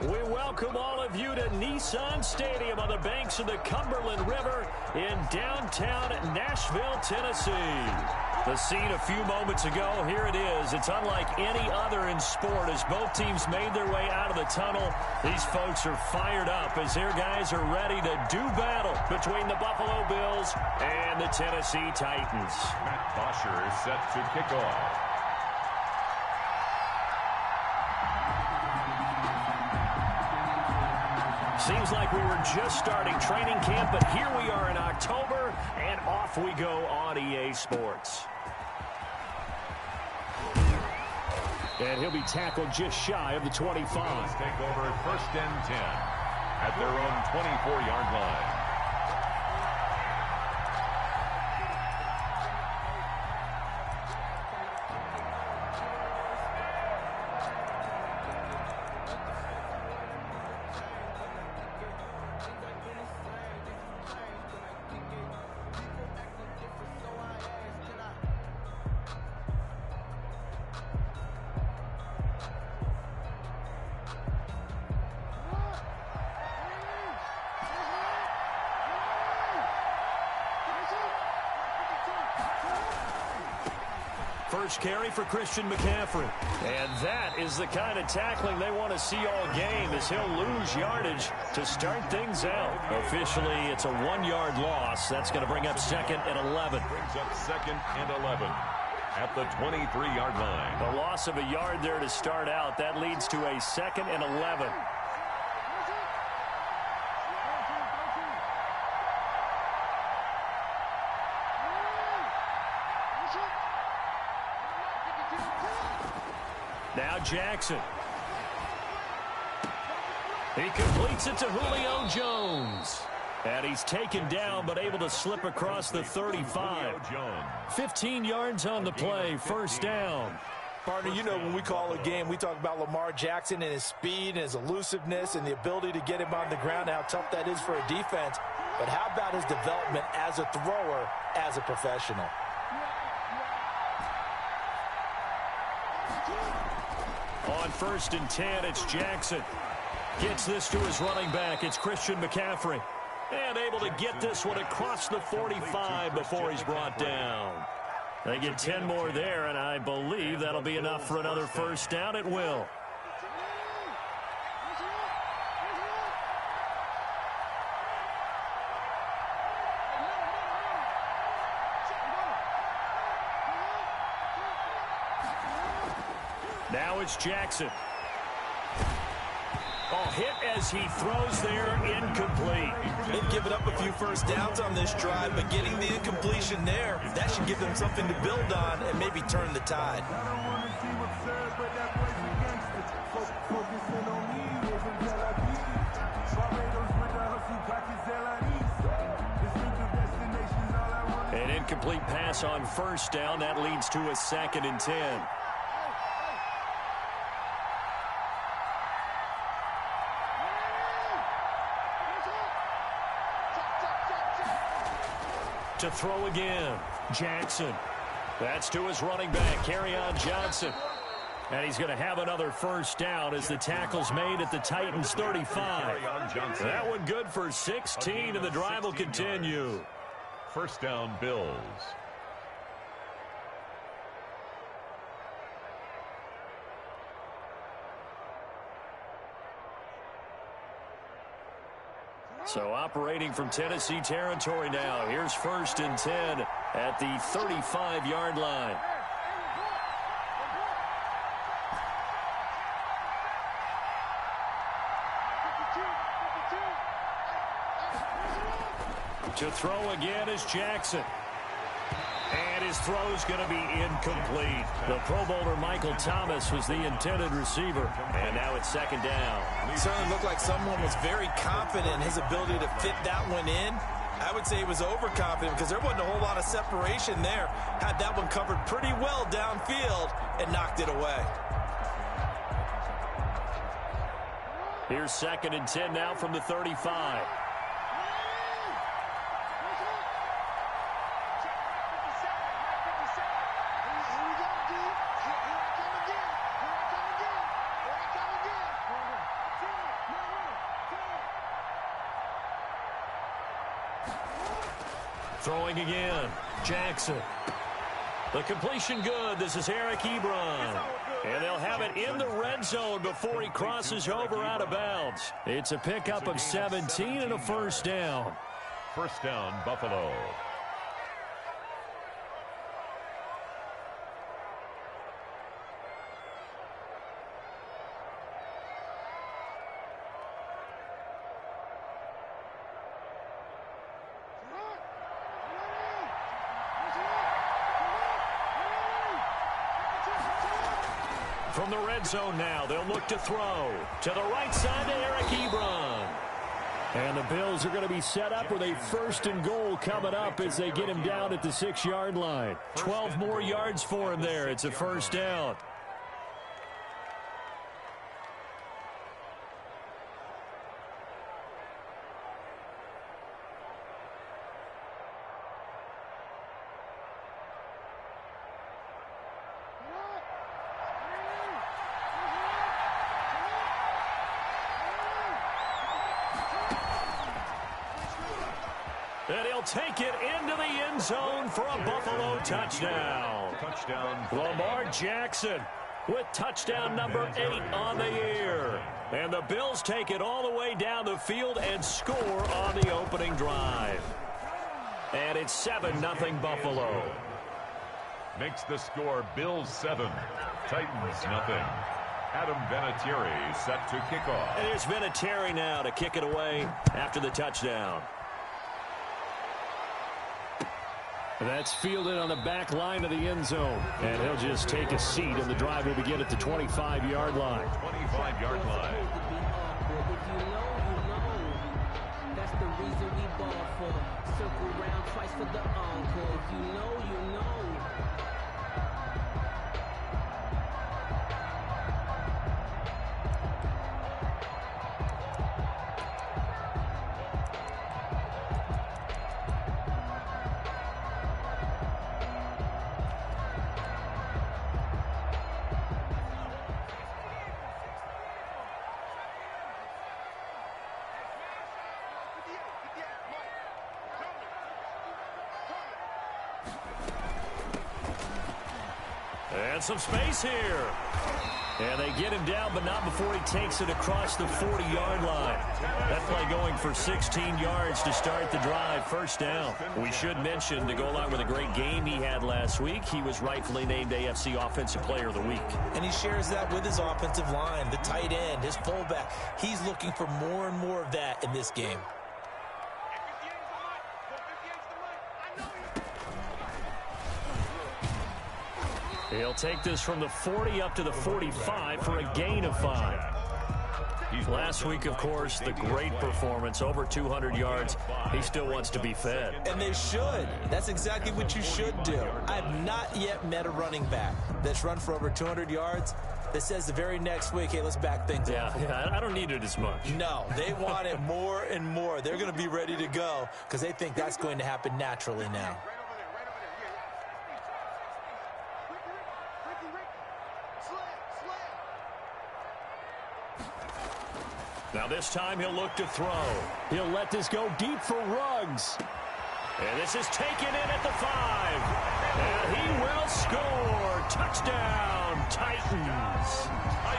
We welcome all of you to Nissan Stadium on the banks of the Cumberland River in downtown Nashville, Tennessee. The scene a few moments ago, here it is. It's unlike any other in sport as both teams made their way out of the tunnel. These folks are fired up as their guys are ready to do battle between the Buffalo Bills and the Tennessee Titans. Matt Bosher is set to kick off. Seems like we were just starting training camp, but here we are in October, and off we go on EA Sports. And he'll be tackled just shy of the 25. Let's take over at 1st and 10 at their own 24-yard line. First carry for Christian McCaffrey. And that is the kind of tackling they want to see all game as he'll lose yardage to start things out. Officially, it's a 1-yard loss. That's going to bring up 2nd and 11. Brings up 2nd and 11 at the 23-yard line. The loss of a yard there to start out. That leads to a 2nd and 11. Now Jackson. He completes it to Julio Jones. And he's taken down but able to slip across the 35. 15 yards on the play, first down. Partner, you know when we call a game, we talk about Lamar Jackson and his speed and his elusiveness and the ability to get him on the ground, how tough that is for a defense. But how about his development as a thrower, as a professional? On 1st and 10, it's Jackson. Gets this to his running back. It's Christian McCaffrey. And able to get this one across the 45 before he's brought down. They get 10 more there, and I believe that'll be enough for another first down. It will. Now it's Jackson. Oh, hit as he throws there, incomplete. They've given up a few first downs on this drive, but getting the incompletion there, that should give them something to build on and maybe turn the tide. An incomplete pass on first down. That leads to a 2nd and 10. To throw again, Jackson. That's to his running back, Kerryon Johnson. And he's going to have another first down as the tackle's made at the Titans' 35. That one good for 16, and the drive will continue. First down, Bills. So operating from Tennessee territory now. Here's 1st and 10 at the 35-yard line. To throw again is Jackson. And his throw's going to be incomplete. The Pro Bowler Michael Thomas was the intended receiver. And now it's 2nd down. It certainly looked like someone was very confident in his ability to fit that one in. I would say he was overconfident because there wasn't a whole lot of separation there. Had that one covered pretty well downfield and knocked it away. Here's 2nd and 10 now from the 35. Throwing again. Jackson. The completion good. This is Eric Ebron. And they'll have it in the red zone before he crosses over out of bounds. It's a pickup of 17 and a first down. First down, Buffalo. From the red zone now, they'll look to throw. To the right side to Eric Ebron. And the Bills are going to be set up with a first and goal coming up as they get him down at the 6-yard line. 12 more yards for him there. It's a first down. And he'll take it into the end zone for a Buffalo touchdown. Lamar Jackson with touchdown number 8 on the year. And the Bills take it all the way down the field and score on the opening drive. And it's 7-0 Buffalo. Makes the score Bills 7, Titans nothing. Adam Vinatieri set to kick off. And here's Vinatieri now to kick it away after the touchdown. That's fielded on the back line of the end zone. And he'll just take a seat, and the drive will begin at the 25-yard line. 25-yard line. That's the reason we ball for. Circle round twice for the encore. If you know, you know. And some space here. And they get him down, but not before he takes it across the 40-yard line. That play going for 16 yards to start the drive. First down. We should mention, to go along with a great game he had last week, he was rightfully named AFC Offensive Player of the Week. And he shares that with his offensive line, the tight end, his fullback. He's looking for more and more of that in this game. He'll take this from the 40 up to the 45 for a gain of 5. Last week, of course, the great performance, over 200 yards. He still wants to be fed. And they should. That's exactly what you should do. I have not yet met a running back that's run for over 200 yards that says the very next week, hey, let's back things up. Yeah, I don't need it as much. No, they want it more and more. They're going to be ready to go because they think that's going to happen naturally now. Now this time he'll look to throw. He'll let this go deep for Ruggs. And this is taken in at the 5. And he will score. Touchdown, Titans.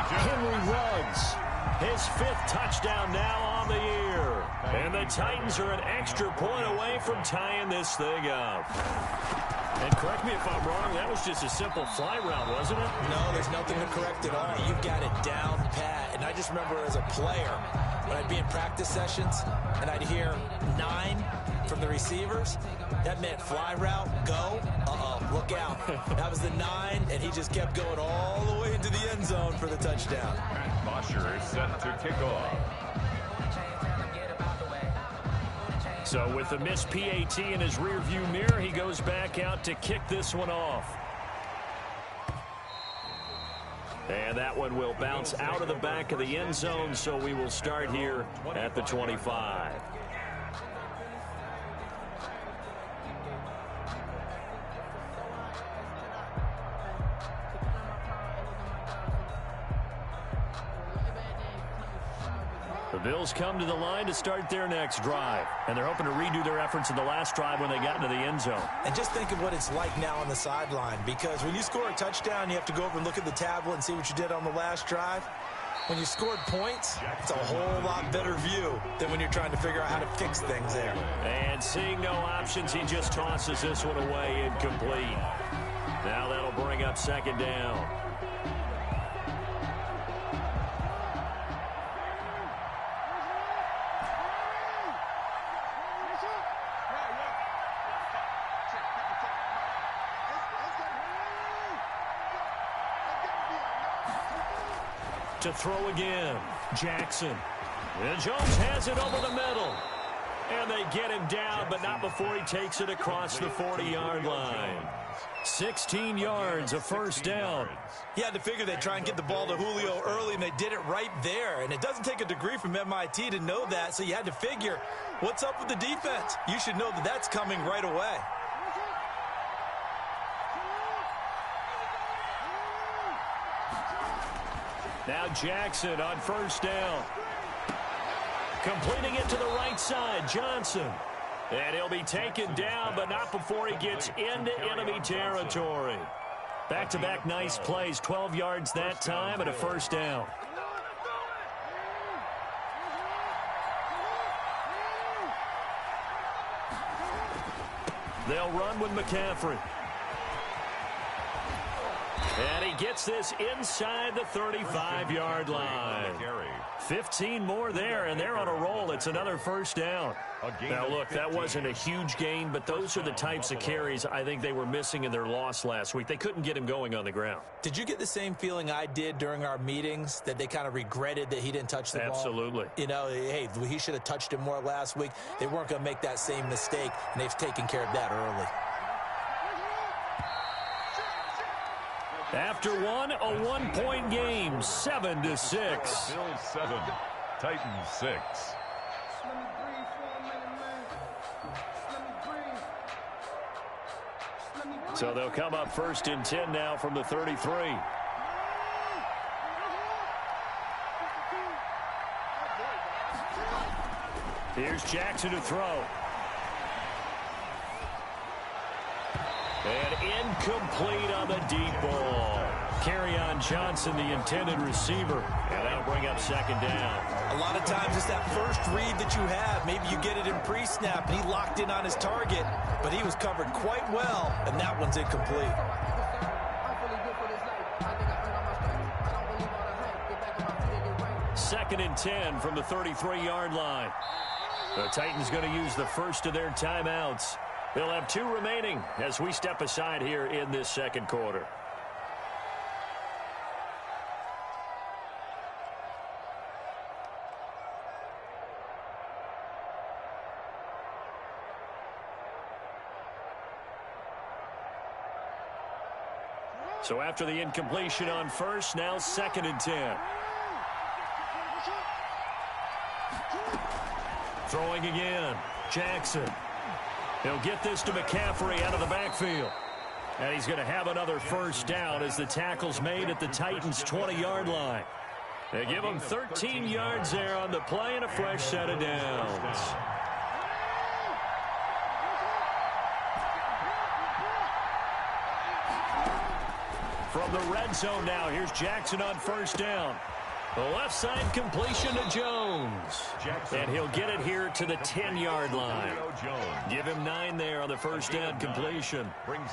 Henry Ruggs, his 5th touchdown now on the year. And the Titans are an extra point away from tying this thing up. And correct me if I'm wrong, that was just a simple fly route, wasn't it? No, there's nothing to correct at all. You've got it down pat. And I just remember as a player, when I'd be in practice sessions and I'd hear 9 from the receivers, that meant fly route, go, look out. That was the 9, and he just kept going all the way into the end zone for the touchdown. Matt Bosher is set to kick off. So with the missed PAT in his rearview mirror, he goes back out to kick this one off. And that one will bounce out of the back of the end zone, so we will start here at the 25. The Bills come to the line to start their next drive, and they're hoping to redo their efforts in the last drive when they got into the end zone. And just think of what it's like now on the sideline, because when you score a touchdown, you have to go over and look at the tablet and see what you did on the last drive. When you scored points, it's a whole lot better view than when you're trying to figure out how to fix things there. And seeing no options, he just tosses this one away incomplete. Now that'll bring up second down. To throw again, Jackson. And Jones has it over the middle. And they get him down, but not before he takes it across the 40-yard line. 16 yards, a first down. You had to figure they'd try and get the ball to Julio early, and they did it right there. And it doesn't take a degree from MIT to know that, so you had to figure, what's up with the defense? You should know that that's coming right away. Now Jackson on first down. Completing it to the right side, Johnson. And he'll be taken down, but not before he gets into enemy territory. Back-to-back nice plays, 12 yards that time and a first down. They'll run with McCaffrey. And he gets this inside the 35-yard line. 15 more there, and they're on a roll. It's another first down. Now, look, that wasn't a huge gain, but those are the types of carries I think they were missing in their loss last week. They couldn't get him going on the ground. Did you get the same feeling I did during our meetings, that they kind of regretted that he didn't touch the ball? Absolutely. You know, hey, he should have touched it more last week. They weren't going to make that same mistake, and they've taken care of that early. After a one-point game, 7-6. Bills 7, Titans 6. So they'll come up first and 10 now from the 33. Here's Jackson to throw. And incomplete on the deep ball. Kerryon Johnson, the intended receiver. And that'll bring up second down. A lot of times it's that first read that you have. Maybe you get it in pre-snap, and he locked in on his target, but he was covered quite well, and that one's incomplete. Second and 10 from the 33-yard line. The Titans going to use the first of their timeouts. They'll have 2 remaining as we step aside here in this second quarter. So after the incompletion on first, now second and 10. Throwing again, Jackson. He'll get this to McCaffrey out of the backfield. And he's going to have another first down as the tackle's made at the Titans' 20-yard line. They give him 13 yards there on the play and a fresh set of downs. From the red zone now, here's Jackson on first down. The left side completion to Jones. And he'll get it here to the 10-yard line. Give him 9 there on the first down completion.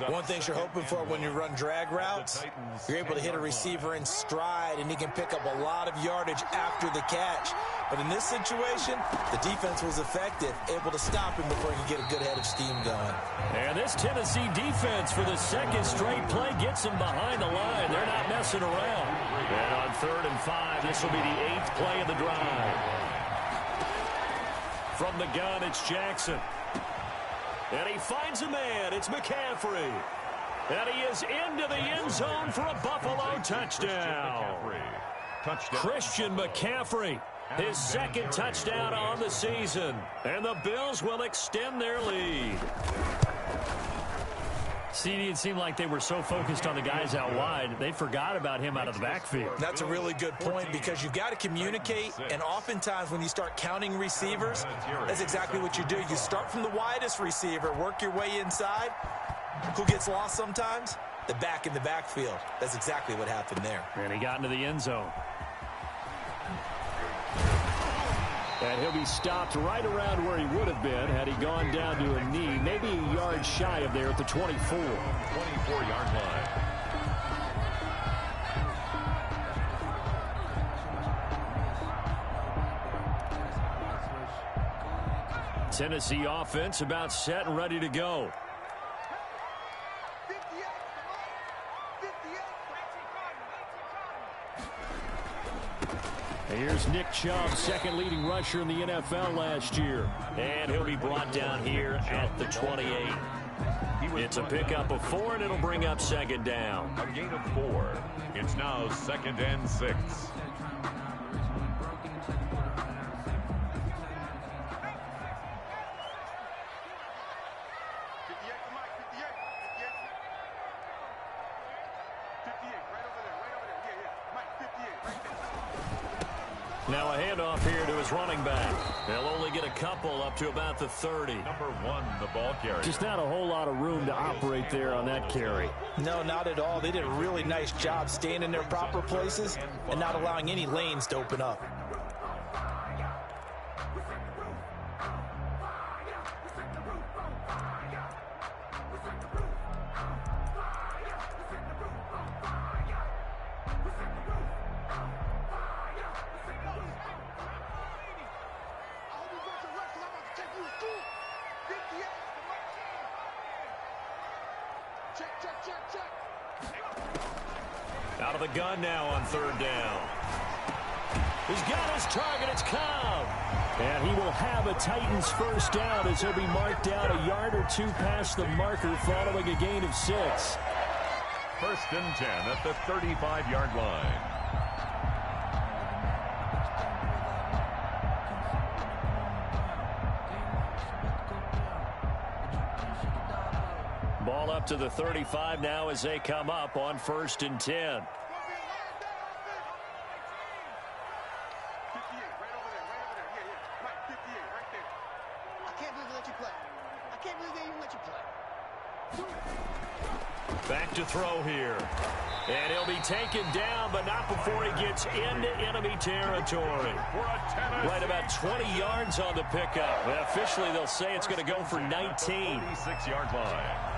One thing you're hoping for when you run drag routes, you're able to hit a receiver in stride, and he can pick up a lot of yardage after the catch. But in this situation, the defense was effective, able to stop him before he could get a good head of steam going. And this Tennessee defense for the second straight play gets him behind the line. They're not messing around. And on 3rd and 5, this will be the 8th play of the drive. From the gun, it's Jackson. And he finds a man. It's McCaffrey. And he is into the end zone for a Buffalo touchdown. Christian McCaffrey, his second touchdown on the season. And the Bills will extend their lead. CD, it seemed like they were so focused on the guys out wide, they forgot about him out of the backfield. That's a really good point because you've got to communicate, and oftentimes when you start counting receivers, that's exactly what you do. You start from the widest receiver, work your way inside. Who gets lost sometimes? The back in the backfield. That's exactly what happened there. And he got into the end zone. And he'll be stopped right around where he would have been had he gone down to a knee, maybe a yard shy of there at the 24. 24-yard line. Tennessee offense about set and ready to go. Here's Nick Chubb, second leading rusher in the NFL last year. And he'll be brought down here at the 28. It's a pickup of 4, and it'll bring up second down. A gain of 4. It's now 2nd and 6. Now a handoff here to his running back. They'll only get a couple up to about the 30. Number 1, the ball carrier. Just not a whole lot of room to operate there on that carry. No, not at all. They did a really nice job staying in their proper places and not allowing any lanes to open up. Out of the gun now on 3rd down. He's got his target. It's Cobb. And he will have a Titans first down as he'll be marked out a yard or 2 past the marker following a gain of 6. 1st and 10 at the 35-yard line. Ball up to the 35 now as they come up on 1st and 10. Back to throw here. And he'll be taken down, but not before he gets into enemy territory. Right about 20 yards on the pickup. And officially, they'll say it's going to go for 19. 46-yard line.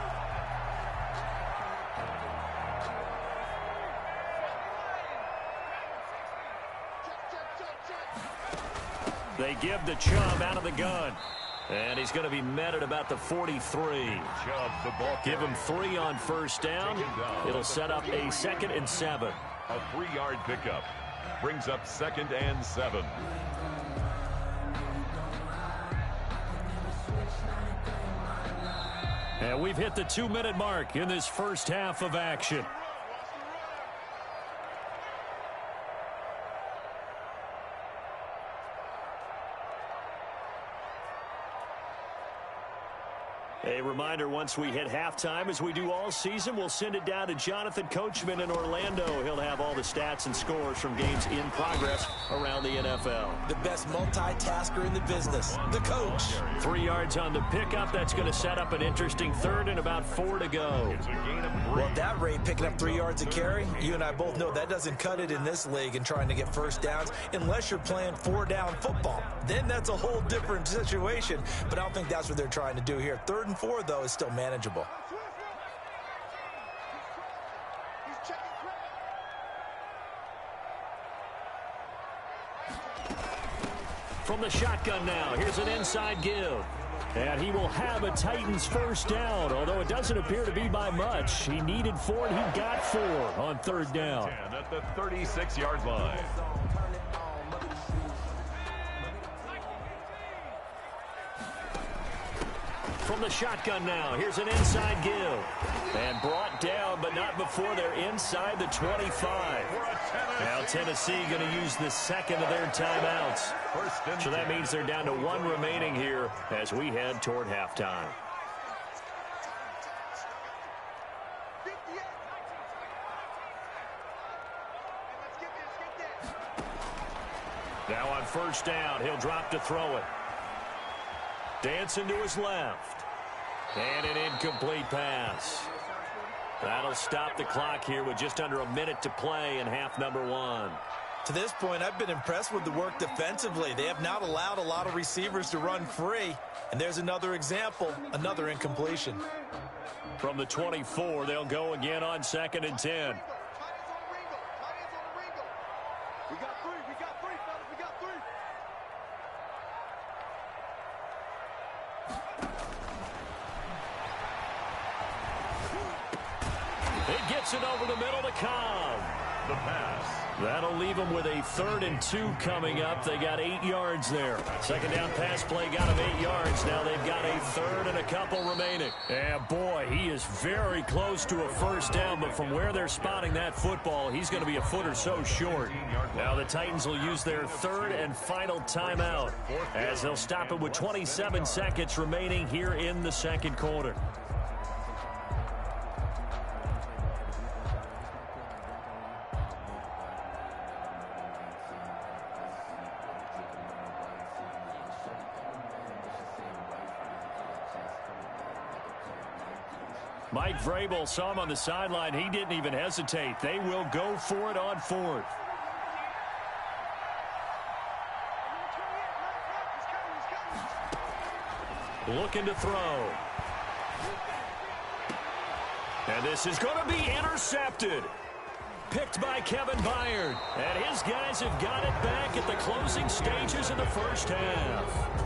They give the Chubb out of the gun. And he's going to be met at about the 43. Chubb, the ball Give carrier. him 3 on 1st down. It'll set up a 2nd and 7. A 3-yard pickup. Brings up 2nd and 7. And we've hit the 2-minute mark in this first half of action. A reminder, once we hit halftime, as we do all season, we'll send it down to Jonathan Coachman in Orlando. He'll have all the stats and scores from games in progress around the NFL. The best multitasker in the business, the coach. 3 yards on the pickup. That's going to set up an interesting 3rd and about 4 to go. It's a gain of 3. Well, at that rate, picking up 3 yards a carry, you and I both know that doesn't cut it in this league and trying to get first downs unless you're playing 4-down football. Then that's a whole different situation, but I don't think that's what they're trying to do here. 3rd and 4, though, is still manageable. From the shotgun now, here's an inside give. And he will have a Titans first down, although it doesn't appear to be by much. He needed 4, and he got 4 on 3rd down. 10 at the 36-yard line. From the shotgun now, here's an inside give. And brought down, but not before they're inside the 25. Now Tennessee going to use the 2nd of their timeouts. So that means they're down to 1 remaining here as we head toward halftime. Now on first down, he'll drop to throw it. Dancing to his left. And an incomplete pass. That'll stop the clock here with just under a minute to play in half number 1. To this point, I've been impressed with the work defensively. They have not allowed a lot of receivers to run free. And there's another example, another incompletion. From the 24, they'll go again on 2nd and 10. We got three, fellas, we got three. It gets it over the middle to Cobb. The pass. That'll leave them with a 3rd and 2 coming up. They got 8 yards there. Second down pass play got them 8 yards. Now they've got a 3rd and a couple remaining. And boy, he is very close to a first down, but from where they're spotting that football, he's going to be a foot or so short. Now the Titans will use their 3rd and final timeout as they'll stop it with 27 seconds remaining here in the second quarter. Mike Vrabel saw him on the sideline. He didn't even hesitate. They will go for it on 4th. Looking to throw. And this is going to be intercepted. Picked by Kevin Byard. And his guys have got it back at the closing stages of the first half.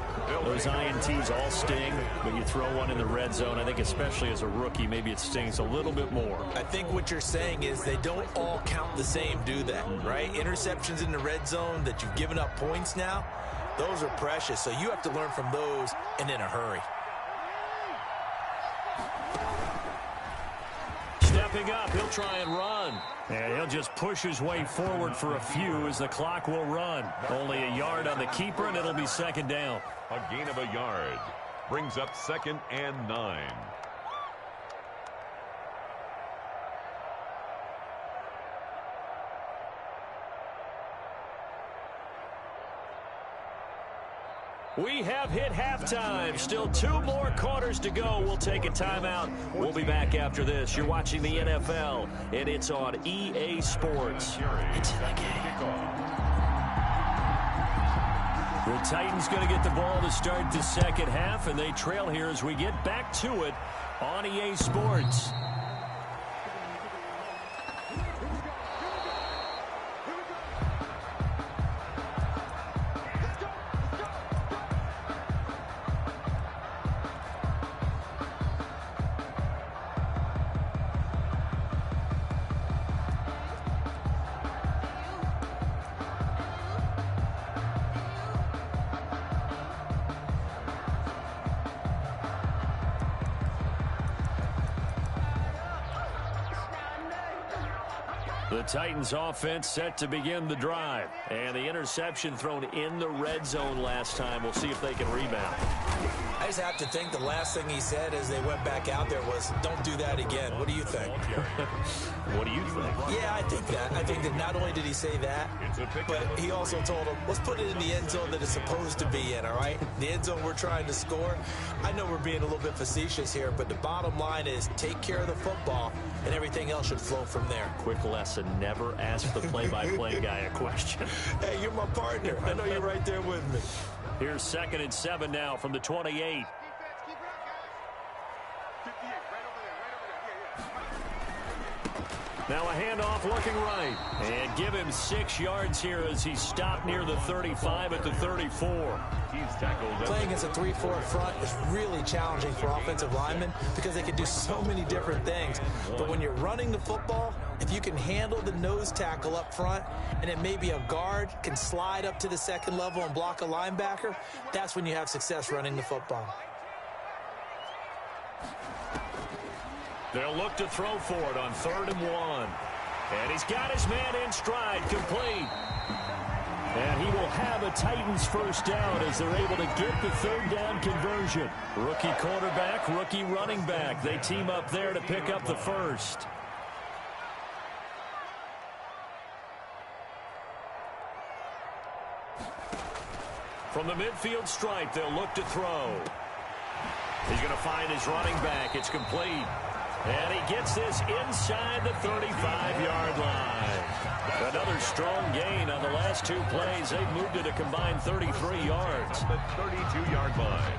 Those INTs all sting, but you throw one in the red zone. I think especially as a rookie, maybe it stings a little bit more. I think what you're saying is they don't all count the same, do they? Right? Interceptions in the red zone that you've given up points now, those are precious. So you have to learn from those and in a hurry. Stepping up, he'll try and run. And he'll just push his way forward for a few as the clock will run. Only a yard on the keeper, and it'll be 2nd down. A gain of a yard. Brings up 2nd and 9. We have hit halftime. Still 2 more quarters to go. We'll take a timeout. We'll be back after this. You're watching the NFL, and it's on EA Sports. It's in the game. The Titans going to get the ball to start the second half, and they trail here as we get back to it on EA Sports. The Titans offense set to begin the drive. And the interception thrown in the red zone last time. We'll see if they can rebound. I just have to think the last thing he said as they went back out there was, don't do that again. What do you think? What do you think? Yeah, I think that. I think that not only did he say that, but he also told them, let's put it in the end zone that it's supposed to be in, all right? The end zone we're trying to score. I know we're being a little bit facetious here, but the bottom line is take care of the football, and everything else should flow from there. Quick lesson, never ask the play-by-play guy a question. Hey, you're my partner. I know you're right there with me. Here's 2nd and 7 now from the 28. Now a handoff looking right. And give him 6 yards here as he stopped near the 35 at the 34. He's tackled. Playing against a 3-4 front is really challenging for offensive linemen because they can do so many different things. But when you're running the football, if you can handle the nose tackle up front and then maybe a guard can slide up to the second level and block a linebacker, that's when you have success running the football. They'll look to throw for it on 3rd and 1. And he's got his man in stride, complete. And he will have a Titans first down as they're able to get the 3rd down conversion. Rookie quarterback, rookie running back. They team up there to pick up the first. From the midfield stripe, they'll look to throw. He's going to find his running back. It's complete. And he gets this inside the 35-yard line. Another strong gain on the last two plays. They've moved it a combined 33 yards. The 32-yard line.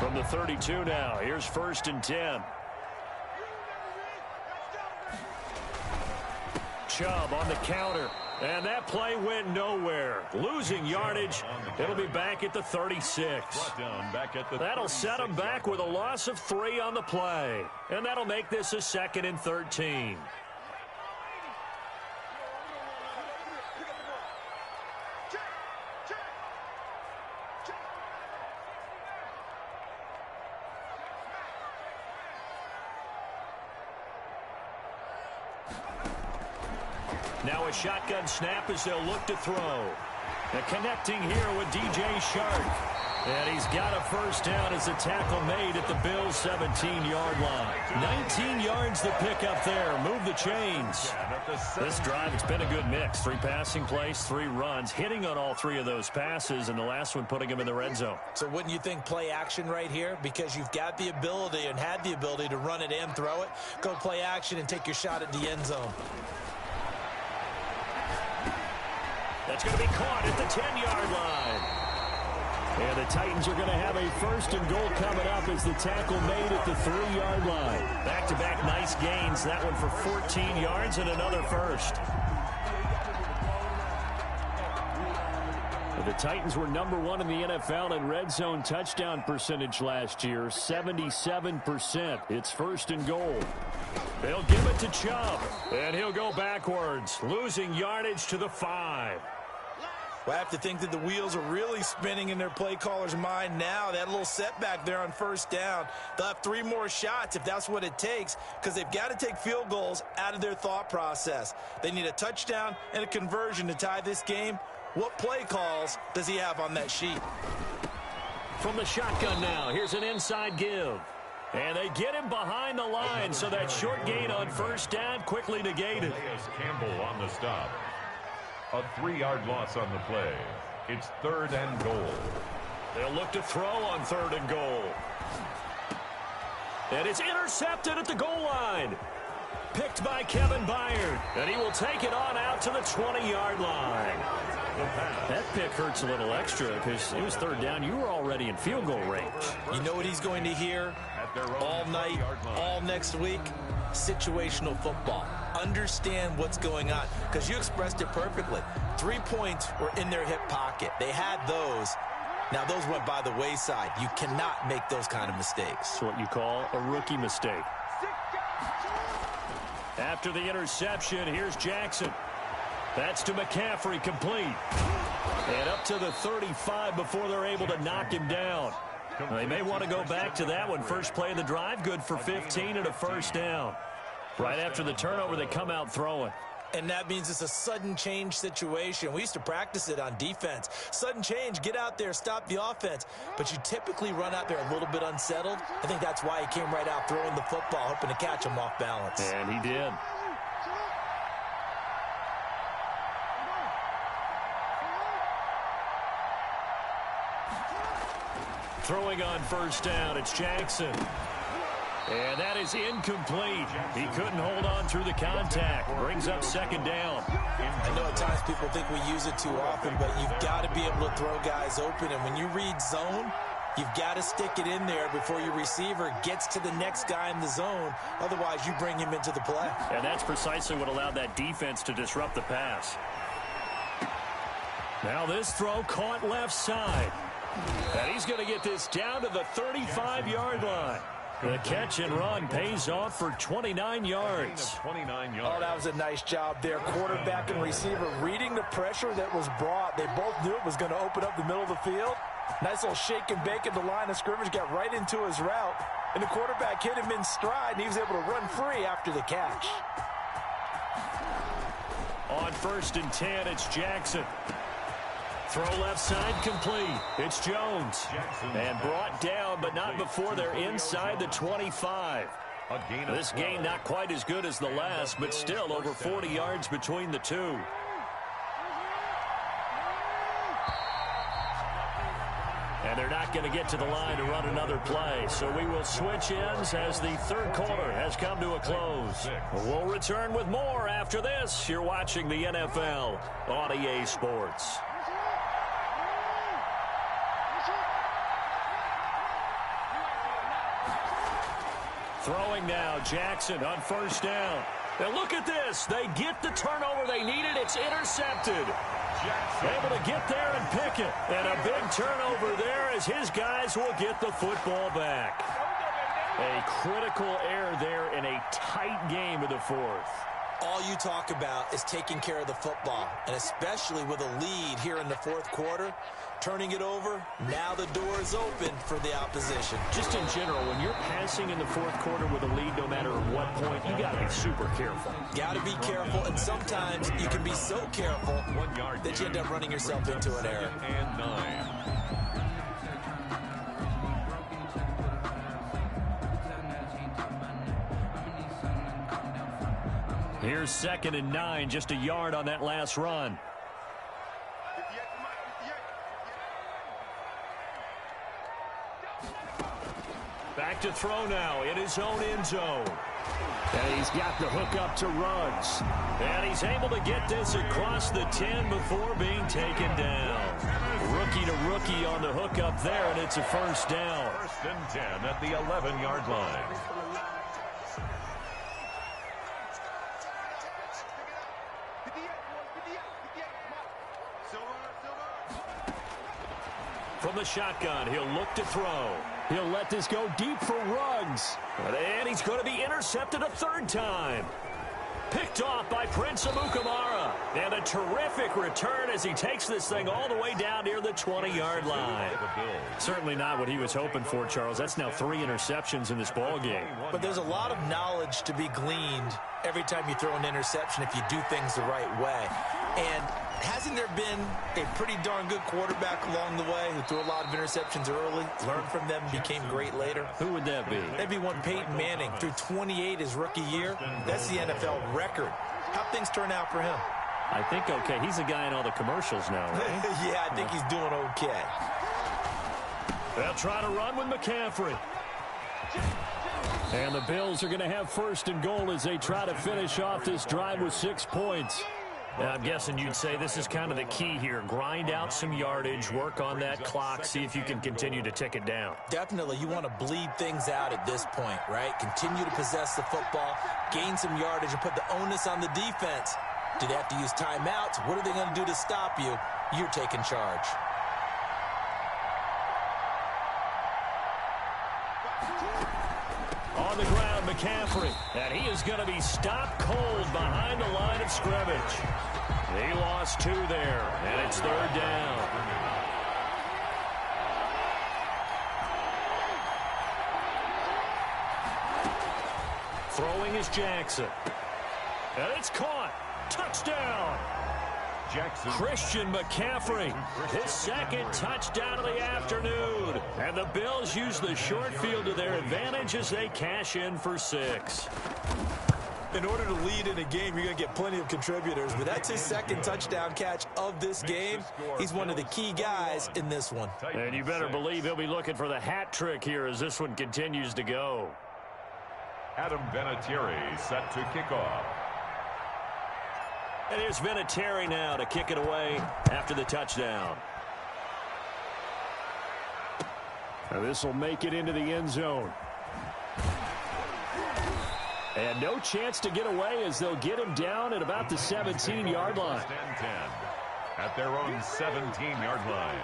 From the 32 now, here's 1st and 10. Chubb on the counter. And that play went nowhere. Losing yardage. It'll be back at the 36. That'll set him back with a loss of 3 on the play. And that'll make this a 2nd and 13. Now a shotgun snap as they'll look to throw. And connecting here with DJ Shark. And he's got a first down as the tackle made at the Bills' 17-yard line. 19 yards the pick up there. Move the chains. This drive, it's been a good mix. 3 passing plays, 3 runs. Hitting on all 3 of those passes, and the last one putting him in the red zone. So wouldn't you think play action right here? Because you've got the ability and had the ability to run it and throw it. Go play action and take your shot at the end zone. That's going to be caught at the 10-yard line. And the Titans are going to have a 1st and goal coming up as the tackle made at the 3-yard line. Back-to-back nice gains. That one for 14 yards and another first. The Titans were #1 in the NFL in red zone touchdown percentage last year, 77%. It's 1st and goal. They'll give it to Chubb, and he'll go backwards, losing yardage to the 5. Well, I have to think that the wheels are really spinning in their play caller's mind now. That little setback there on 1st down. They'll have 3 more shots if that's what it takes, because they've got to take field goals out of their thought process. They need a touchdown and a conversion to tie this game. What play calls does he have on that sheet? From the shotgun now, here's an inside give. And they get him behind the line, so that short gain on 1st down quickly negated. Campbell on the stop. A 3-yard loss on the play. It's 3rd and goal. They'll look to throw on 3rd and goal. And it's intercepted at the goal line. Picked by Kevin Byard. And he will take it on out to the 20-yard line. That pick hurts a little extra because it was 3rd down. You were already in field goal range. You know what he's going to hear all night, all next week? Situational football. Understand what's going on, because you expressed it perfectly. 3 points were in their hip pocket. They had those. Now, those went by the wayside. You cannot make those kind of mistakes. It's what you call a rookie mistake. After the interception, here's Jackson. That's to McCaffrey, complete. And up to the 35 before they're able to knock him down. They may want to go back to that one. First play of the drive, good for 15 and a 1st down. Right after the turnover, they come out throwing. And that means it's a sudden change situation. We used to practice it on defense. Sudden change, get out there, stop the offense. But you typically run out there a little bit unsettled. I think that's why he came right out throwing the football, hoping to catch him off balance. And he did. Throwing on 1st down, it's Jackson. And that is incomplete. He couldn't hold on through the contact. Brings up 2nd down. I know at times people think we use it too often, but you've got to be able to throw guys open. And when you read zone, you've got to stick it in there before your receiver gets to the next guy in the zone. Otherwise, you bring him into the play. And that's precisely what allowed that defense to disrupt the pass. Now this throw caught left side. And he's going to get this down to the 35-yard line. The catch and run pays off for 29 yards. Oh, that was a nice job there. Quarterback and receiver reading the pressure that was brought. They both knew it was going to open up the middle of the field. Nice little shake and bake at the line of scrimmage. Got right into his route. And the quarterback hit him in stride, and he was able to run free after the catch. On 1st and 10, it's Jackson. Throw left side complete. It's Jones. And brought down, but not before they're inside the 25. A gain of This 12. game not quite as good as the last, but still over 40 yards between the two. And they're not going to get to the line to run another play. So we will switch ends as the third quarter has come to a close. We'll return with more after this. You're watching the NFL on EA Sports. Throwing now, Jackson on first down. And look at this. They get the turnover they needed. It's intercepted. Able to get there and pick it. And a big turnover there as his guys will get the football back. A critical error there in a tight game of the fourth. All you talk about is taking care of the football, and especially with a lead here in the fourth quarter, turning it over, now the door is open for the opposition. Just in general, when you're passing in the fourth quarter with a lead, no matter at what point, you got to be super careful. Got to be careful, and sometimes you can be so careful 1 yard that you end up running yourself into an error. And 9. Here's 2nd and 9, just a yard on that last run. Back to throw now in his own end zone. And he's got the hook up to Ruggs. And he's able to get this across the 10 before being taken down. Rookie to rookie on the hook up there, and it's a first down. 1st and 10 at the 11-yard line. From the shotgun, he'll look to throw. He'll let this go deep for Ruggs. And he's going to be intercepted a third time. Picked off by Prince Amukamara. And a terrific return as he takes this thing all the way down near the 20-yard line. Certainly not what he was hoping for, Charles. That's now 3 interceptions in this ball game. But there's a lot of knowledge to be gleaned every time you throw an interception if you do things the right way. And hasn't there been a pretty darn good quarterback along the way who threw a lot of interceptions early, learned from them, became great later? Who would that be? That'd be one Peyton Manning. Threw 28 his rookie year. That's the NFL record. How'd things turn out for him? I think okay. He's a guy in all the commercials now, right? Yeah, I think he's doing okay. They'll try to run with McCaffrey. And the Bills are going to have 1st and goal as they try to finish off this drive with 6 points. Now, I'm guessing you'd say this is kind of the key here. Grind out some yardage, work on that clock, see if you can continue to tick it down. Definitely. You want to bleed things out at this point, right? Continue to possess the football, gain some yardage, and put the onus on the defense. Do they have to use timeouts? What are they going to do to stop you? You're taking charge. On the ground, McCaffrey. And he is going to be stopped cold behind the line of scrimmage. He lost 2 there, and it's 3rd down. Throwing is Jackson. And it's caught. Touchdown. Jackson. Christian McCaffrey, his 2nd touchdown of the afternoon. And the Bills use the short field to their advantage as they cash in for 6. In order to lead in a game, you're going to get plenty of contributors, but that's his 2nd touchdown catch of this game. He's one of the key guys in this one. And you better believe he'll be looking for the hat trick here as this one continues to go. Adam Vinatieri set to kick off. And here's Vinatieri now to kick it away after the touchdown. Now this will make it into the end zone. And no chance to get away as they'll get him down at about the 17-yard line. 10 at their own 17-yard line.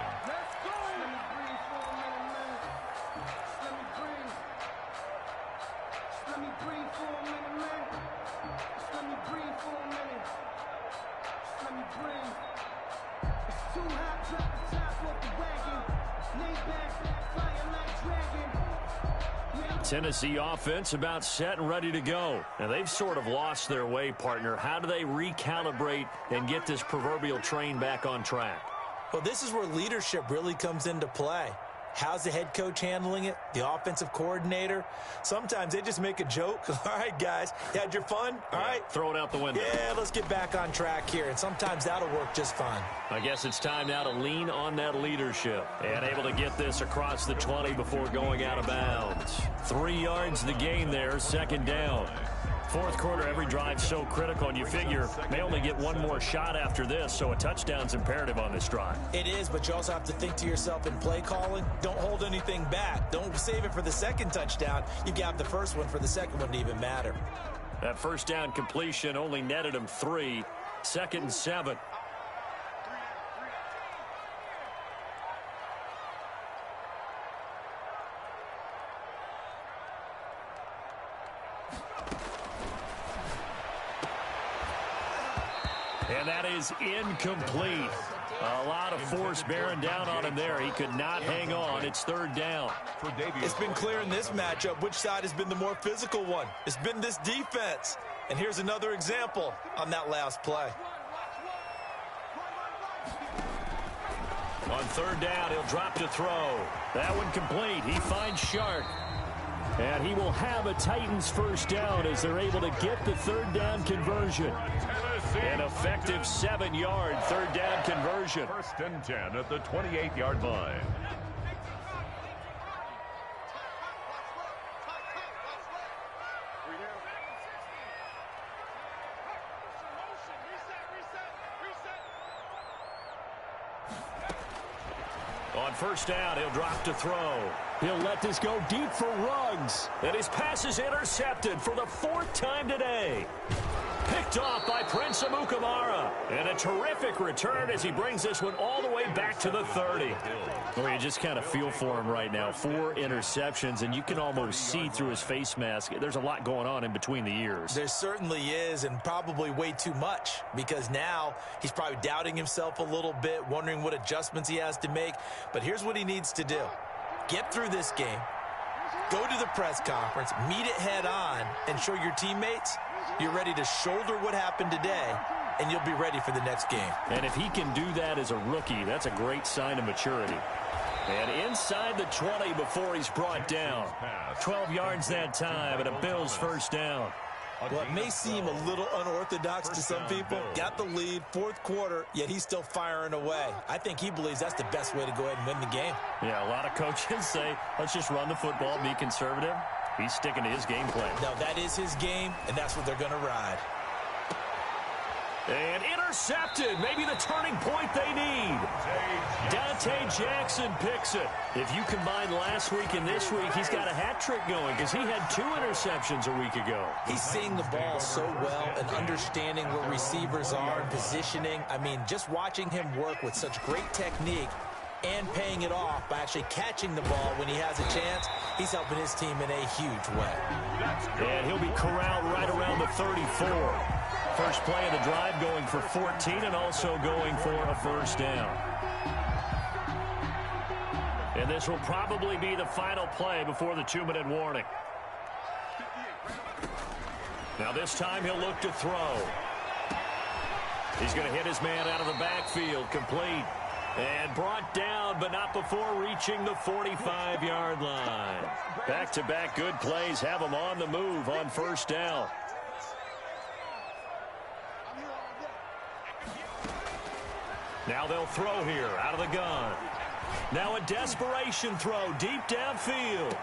Tennessee offense about set and ready to go. Now, they've sort of lost their way, partner. How do they recalibrate and get this proverbial train back on track? Well, this is where leadership really comes into play. How's the head coach handling it? The offensive coordinator? Sometimes they just make a joke. All right, guys, you had your fun? All right. Throw it out the window. Yeah, let's get back on track here, and sometimes that'll work just fine. I guess it's time now to lean on that leadership and able to get this across the 20 before going out of bounds. 3 yards the gain there, second down. Fourth quarter, every drive so critical, and you figure may only get one more shot after this, so a touchdown's imperative on this drive. It is, but you also have to think to yourself in play calling, don't hold anything back. Don't save it for the second touchdown. You got the first one for the second one to even matter. That first down completion only netted him 3. 2nd and 7. And that is incomplete. A lot of force bearing down on him there. He could not hang on. It's 3rd down. It's been clear in this matchup which side has been the more physical one. It's been this defense. And here's another example on that last play. On 3rd down, he'll drop to throw. That one complete. He finds Shark. And he will have a Titans first down as they're able to get the 3rd down conversion. An effective 7-yard 3rd down conversion. 1st and 10 at the 28-yard line. On 1st down, he'll drop to throw. He'll let this go deep for Ruggs. And his pass is intercepted for the 4th time today. Picked off by Prince Amukamara. And a terrific return as he brings this one all the way back to the 30. Well, you just kind of feel for him right now. 4 interceptions, and you can almost see through his face mask. There's a lot going on in between the ears. There certainly is, and probably way too much, because now he's probably doubting himself a little bit, wondering what adjustments he has to make. But here's what he needs to do. Get through this game, go to the press conference, meet it head on, and show your teammates you're ready to shoulder what happened today, and you'll be ready for the next game. And if he can do that as a rookie, that's a great sign of maturity. And inside the 20 before he's brought down. 12 yards that time, and a Bills first down. Well, it may seem a little unorthodox to some people. Got the lead, 4th quarter, yet he's still firing away. I think he believes that's the best way to go ahead and win the game. Yeah, a lot of coaches say, let's just run the football, be conservative. He's sticking to his game plan. No, that is his game, and that's what they're going to ride. And intercepted. Maybe the turning point they need. Dante Jackson picks it. If you combine last week and this week, he's got a hat trick going because he had 2 interceptions a week ago. He's seeing the ball so well and understanding where receivers are and positioning. I mean, just watching him work with such great technique and paying it off by actually catching the ball when he has a chance, he's helping his team in a huge way. And he'll be corralled right around the 34. First play of the drive going for 14 and also going for a first down. And this will probably be the final play before the 2-minute warning. Now this time he'll look to throw. He's going to hit his man out of the backfield, complete. And brought down, but not before reaching the 45-yard line. Back-to-back good plays have him on the move on first down. Now they'll throw here out of the gun. Now a desperation throw deep downfield.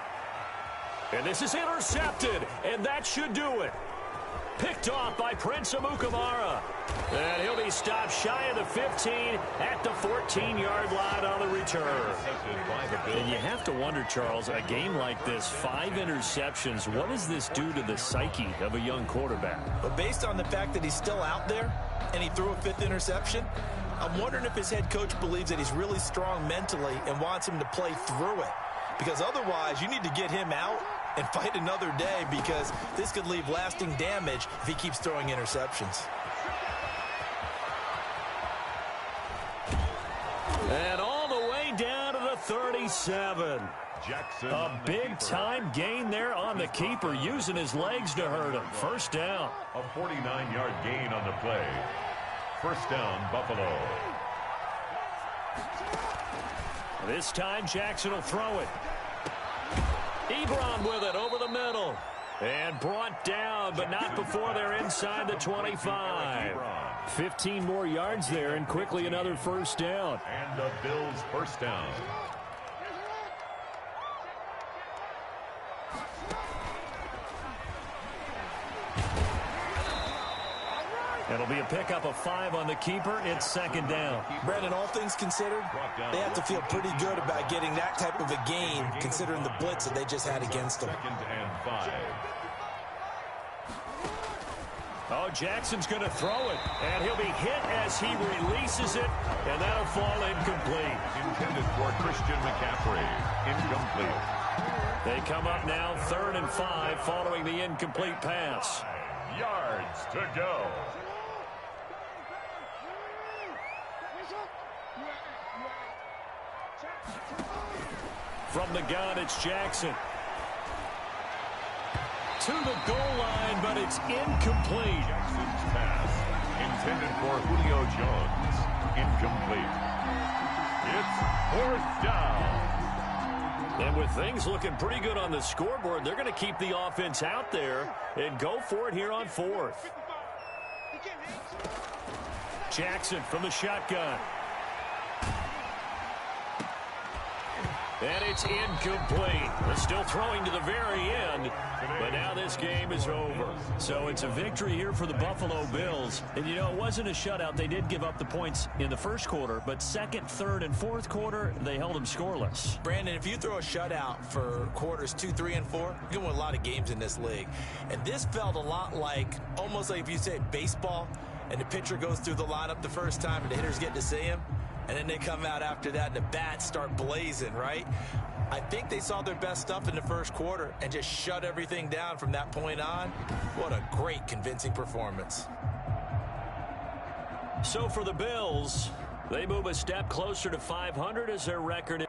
And this is intercepted, and that should do it. Picked off by Prince Amukamara. And he'll be stopped shy of the 15 at the 14-yard line on the return. And you have to wonder, Charles, a game like this, 5 interceptions, what does this do to the psyche of a young quarterback? But based on the fact that he's still out there and he threw a 5th interception, I'm wondering if his head coach believes that he's really strong mentally and wants him to play through it. Because otherwise, you need to get him out and fight another day, because this could leave lasting damage if he keeps throwing interceptions. And all the way down to the 37. Jackson, a big-time gain there on the keeper, using his legs to hurt him. First down. A 49-yard gain on the play. First down, Buffalo. This time Jackson will throw it. Ebron with it over the middle. And brought down, but not before they're inside the 25. 15 more yards there, and quickly another first down. And the Bills' first down. It'll be a pickup of 5 on the keeper. It's second down. Brandon, all things considered, they have to feel pretty good about getting that type of a gain, considering the blitz that they just had against them. Second and 5. Oh, Jackson's going to throw it, and he'll be hit as he releases it, and that'll fall incomplete. Intended for Christian McCaffrey. Incomplete. They come up now 3rd and 5 following the incomplete pass. 5 yards to go. From the gun, it's Jackson. To the goal line, but it's incomplete. Jackson's pass, intended for Julio Jones. Incomplete. It's 4th down. And with things looking pretty good on the scoreboard, they're going to keep the offense out there and go for it here on 4th. Jackson from the shotgun. And it's incomplete. They're still throwing to the very end, but now this game is over. So it's a victory here for the Buffalo Bills. And, you know, it wasn't a shutout. They did give up the points in the first quarter, but second, third, and fourth quarter, they held them scoreless. Brandon, if you throw a shutout for quarters 2, 3, and 4, you're going to win a lot of games in this league. And this felt a lot like, almost like if you say baseball, and the pitcher goes through the lineup the first time and the hitters get to see him. And then they come out after that and the bats start blazing, right? I think they saw their best stuff in the first quarter and just shut everything down from that point on. What a great, convincing performance. So for the Bills, they move a step closer to 500 as their record.